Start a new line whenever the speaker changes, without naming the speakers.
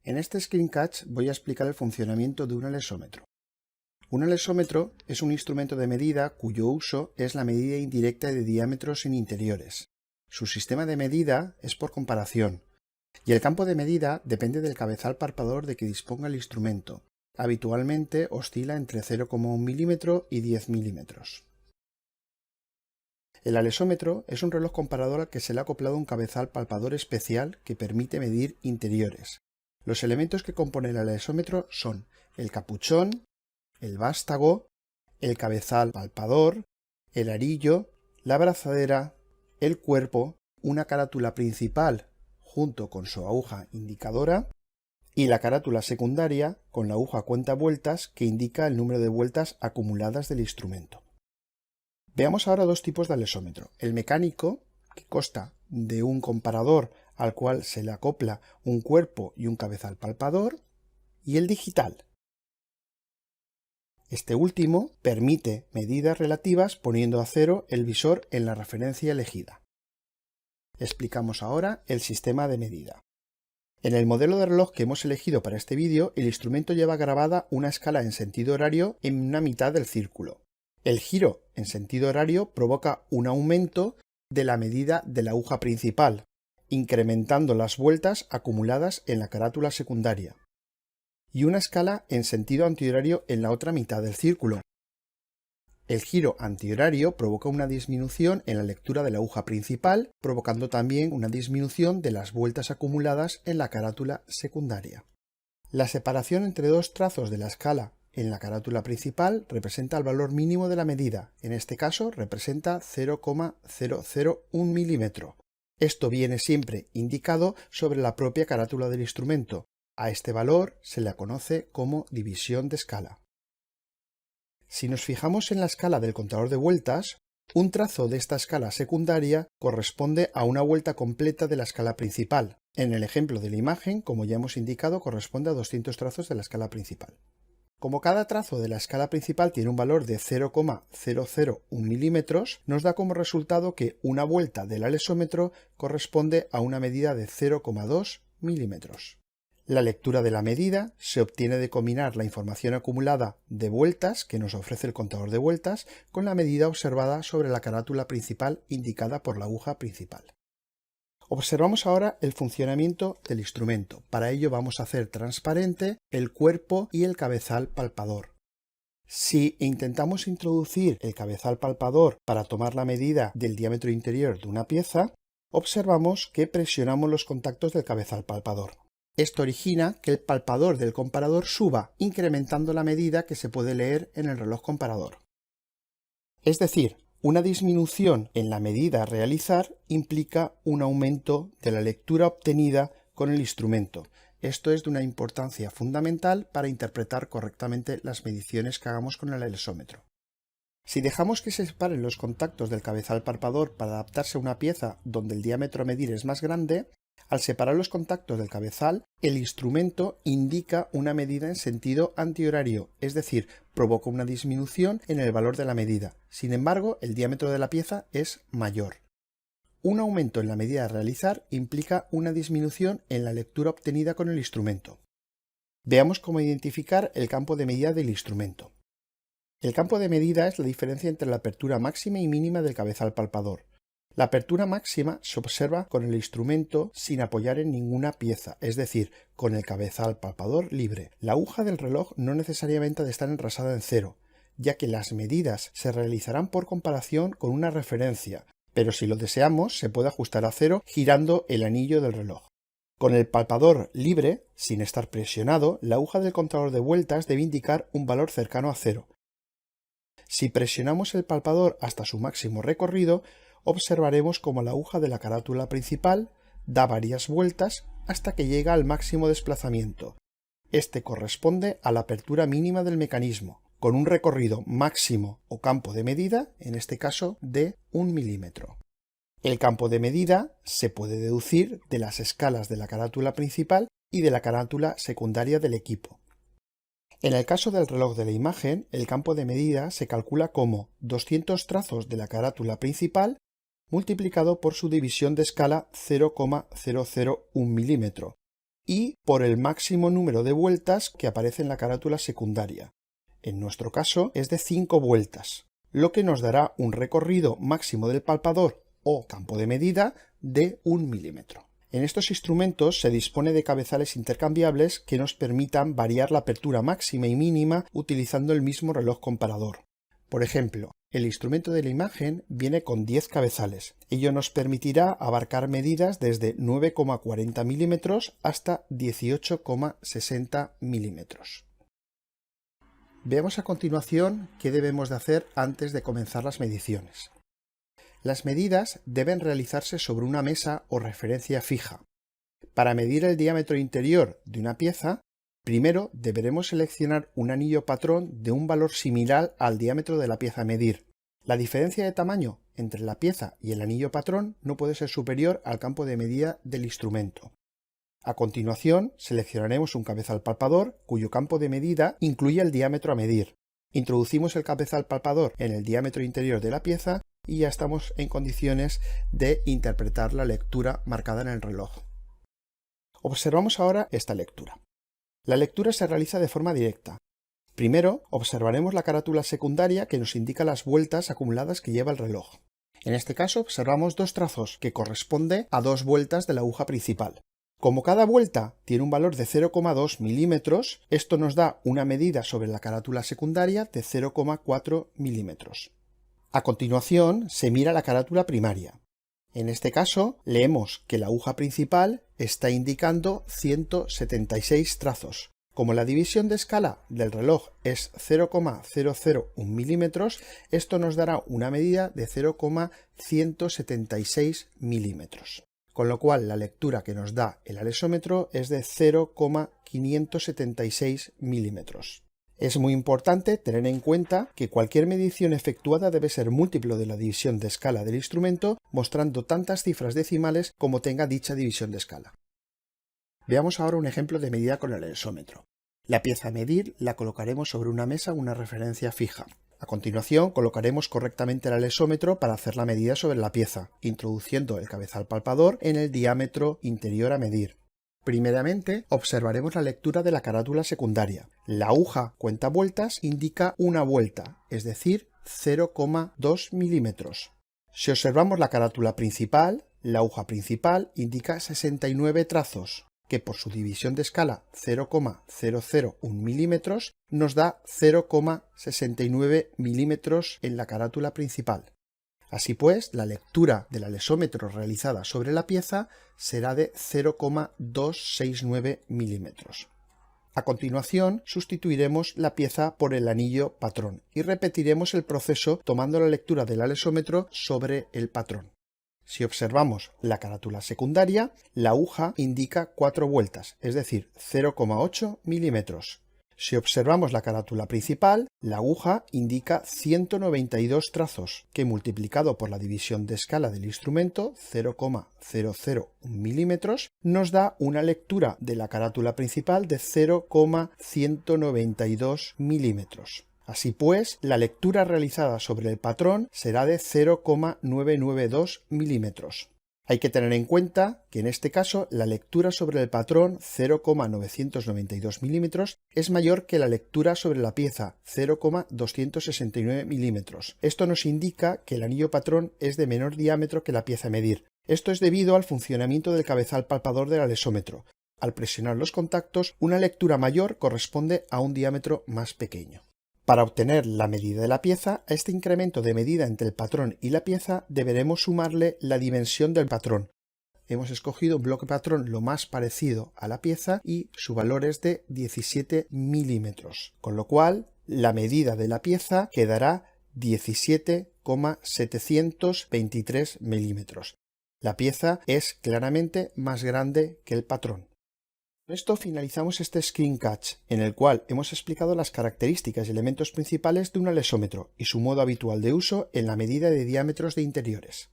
En este screencast voy a explicar el funcionamiento de un alexómetro. Un alexómetro es un instrumento de medida cuyo uso es la medida indirecta de diámetros en interiores. Su sistema de medida es por comparación, y el campo de medida depende del cabezal palpador de que disponga el instrumento. Habitualmente oscila entre 0,1 milímetro y 10 milímetros. El alexómetro es un reloj comparador al que se le ha acoplado un cabezal palpador especial que permite medir interiores. Los elementos que componen el alexómetro son el capuchón, el vástago, el cabezal palpador, el arillo, la abrazadera, el cuerpo, una carátula principal junto con su aguja indicadora y la carátula secundaria con la aguja cuentavueltas que indica el número de vueltas acumuladas del instrumento. Veamos ahora dos tipos de alexómetro. El mecánico, que consta de un comparador al cual se le acopla un cuerpo y un cabezal palpador, y el digital. Este último permite medidas relativas poniendo a cero el visor en la referencia elegida. Explicamos ahora el sistema de medida. En el modelo de reloj que hemos elegido para este vídeo, el instrumento lleva grabada una escala en sentido horario en una mitad del círculo. El giro en sentido horario provoca un aumento de la medida de la aguja principal, incrementando las vueltas acumuladas en la carátula secundaria, y una escala en sentido antihorario en la otra mitad del círculo. El giro antihorario provoca una disminución en la lectura de la aguja principal, provocando también una disminución de las vueltas acumuladas en la carátula secundaria. La separación entre dos trazos de la escala en la carátula principal representa el valor mínimo de la medida, en este caso representa 0,001 milímetro. Esto viene siempre indicado sobre la propia carátula del instrumento. A este valor se le conoce como división de escala. Si nos fijamos en la escala del contador de vueltas, un trazo de esta escala secundaria corresponde a una vuelta completa de la escala principal. En el ejemplo de la imagen, como ya hemos indicado, corresponde a 200 trazos de la escala principal. Como cada trazo de la escala principal tiene un valor de 0,001 milímetros, nos da como resultado que una vuelta del alexómetro corresponde a una medida de 0,2 milímetros. La lectura de la medida se obtiene de combinar la información acumulada de vueltas que nos ofrece el contador de vueltas con la medida observada sobre la carátula principal indicada por la aguja principal. Observamos ahora el funcionamiento del instrumento. Para ello vamos a hacer transparente el cuerpo y el cabezal palpador. Si intentamos introducir el cabezal palpador para tomar la medida del diámetro interior de una pieza, observamos que presionamos los contactos del cabezal palpador. Esto origina que el palpador del comparador suba, incrementando la medida que se puede leer en el reloj comparador. Es decir, una disminución en la medida a realizar implica un aumento de la lectura obtenida con el instrumento. Esto es de una importancia fundamental para interpretar correctamente las mediciones que hagamos con el alexómetro. Si dejamos que se separen los contactos del cabezal palpador para adaptarse a una pieza donde el diámetro a medir es más grande, al separar los contactos del cabezal, el instrumento indica una medida en sentido antihorario, es decir, provoca una disminución en el valor de la medida. Sin embargo, el diámetro de la pieza es mayor. Un aumento en la medida a realizar implica una disminución en la lectura obtenida con el instrumento. Veamos cómo identificar el campo de medida del instrumento. El campo de medida es la diferencia entre la apertura máxima y mínima del cabezal palpador. La apertura máxima se observa con el instrumento sin apoyar en ninguna pieza, es decir, con el cabezal palpador libre. La aguja del reloj no necesariamente ha de estar enrasada en cero, ya que las medidas se realizarán por comparación con una referencia, pero si lo deseamos se puede ajustar a cero girando el anillo del reloj. Con el palpador libre, sin estar presionado, la aguja del contador de vueltas debe indicar un valor cercano a cero. Si presionamos el palpador hasta su máximo recorrido, observaremos como la aguja de la carátula principal da varias vueltas hasta que llega al máximo desplazamiento. Este corresponde a la apertura mínima del mecanismo, con un recorrido máximo o campo de medida, en este caso de 1 milímetro. El campo de medida se puede deducir de las escalas de la carátula principal y de la carátula secundaria del equipo. En el caso del reloj de la imagen, el campo de medida se calcula como 200 trazos de la carátula principal multiplicado por su división de escala 0,001 milímetro y por el máximo número de vueltas que aparece en la carátula secundaria. En nuestro caso es de 5 vueltas, lo que nos dará un recorrido máximo del palpador o campo de medida de 1 milímetro. En estos instrumentos se dispone de cabezales intercambiables que nos permitan variar la apertura máxima y mínima utilizando el mismo reloj comparador. Por ejemplo, el instrumento de la imagen viene con 10 cabezales. Ello nos permitirá abarcar medidas desde 9,40 milímetros hasta 18,60 milímetros. Veamos a continuación qué debemos de hacer antes de comenzar las mediciones. Las medidas deben realizarse sobre una mesa o referencia fija. Para medir el diámetro interior de una pieza, primero deberemos seleccionar un anillo patrón de un valor similar al diámetro de la pieza a medir. La diferencia de tamaño entre la pieza y el anillo patrón no puede ser superior al campo de medida del instrumento. A continuación, seleccionaremos un cabezal palpador cuyo campo de medida incluye el diámetro a medir. Introducimos el cabezal palpador en el diámetro interior de la pieza y ya estamos en condiciones de interpretar la lectura marcada en el reloj. Observamos ahora esta lectura. La lectura se realiza de forma directa. Primero, observaremos la carátula secundaria que nos indica las vueltas acumuladas que lleva el reloj. En este caso observamos 2 trazos que corresponde a 2 vueltas de la aguja principal. Como cada vuelta tiene un valor de 0,2 milímetros, esto nos da una medida sobre la carátula secundaria de 0,4 milímetros. A continuación se mira la carátula primaria. En este caso leemos que la aguja principal está indicando 176 trazos. Como la división de escala del reloj es 0,001 milímetros, esto nos dará una medida de 0,176 milímetros. Con lo cual la lectura que nos da el alexómetro es de 0,576 milímetros. Es muy importante tener en cuenta que cualquier medición efectuada debe ser múltiplo de la división de escala del instrumento, mostrando tantas cifras decimales como tenga dicha división de escala. Veamos ahora un ejemplo de medida con el alexómetro. La pieza a medir la colocaremos sobre una mesa o una referencia fija. A continuación colocaremos correctamente el alexómetro para hacer la medida sobre la pieza, introduciendo el cabezal palpador en el diámetro interior a medir. Primeramente observaremos la lectura de la carátula secundaria. La aguja cuenta vueltas indica una vuelta, es decir, 0,2 milímetros. Si observamos la carátula principal, la aguja principal indica 69 trazos, que por su división de escala 0,001 milímetros nos da 0,69 milímetros en la carátula principal. Así pues, la lectura del alexómetro realizada sobre la pieza será de 0,269 milímetros. A continuación, sustituiremos la pieza por el anillo patrón y repetiremos el proceso tomando la lectura del alexómetro sobre el patrón. Si observamos la carátula secundaria, la aguja indica 4 vueltas, es decir, 0,8 milímetros. Si observamos la carátula principal, la aguja indica 192 trazos, que multiplicado por la división de escala del instrumento, 0,001 milímetros, nos da una lectura de la carátula principal de 0,192 milímetros. Así pues, la lectura realizada sobre el patrón será de 0,992 milímetros. Hay que tener en cuenta que en este caso la lectura sobre el patrón 0,992 milímetros es mayor que la lectura sobre la pieza 0,269 milímetros. Esto nos indica que el anillo patrón es de menor diámetro que la pieza a medir. Esto es debido al funcionamiento del cabezal palpador del alexómetro. Al presionar los contactos, una lectura mayor corresponde a un diámetro más pequeño. Para obtener la medida de la pieza, a este incremento de medida entre el patrón y la pieza deberemos sumarle la dimensión del patrón. Hemos escogido un bloque patrón lo más parecido a la pieza y su valor es de 17 milímetros, con lo cual la medida de la pieza quedará 17,723 milímetros. La pieza es claramente más grande que el patrón. Con esto finalizamos este screencast, en el cual hemos explicado las características y elementos principales de un alexómetro y su modo habitual de uso en la medida de diámetros de interiores.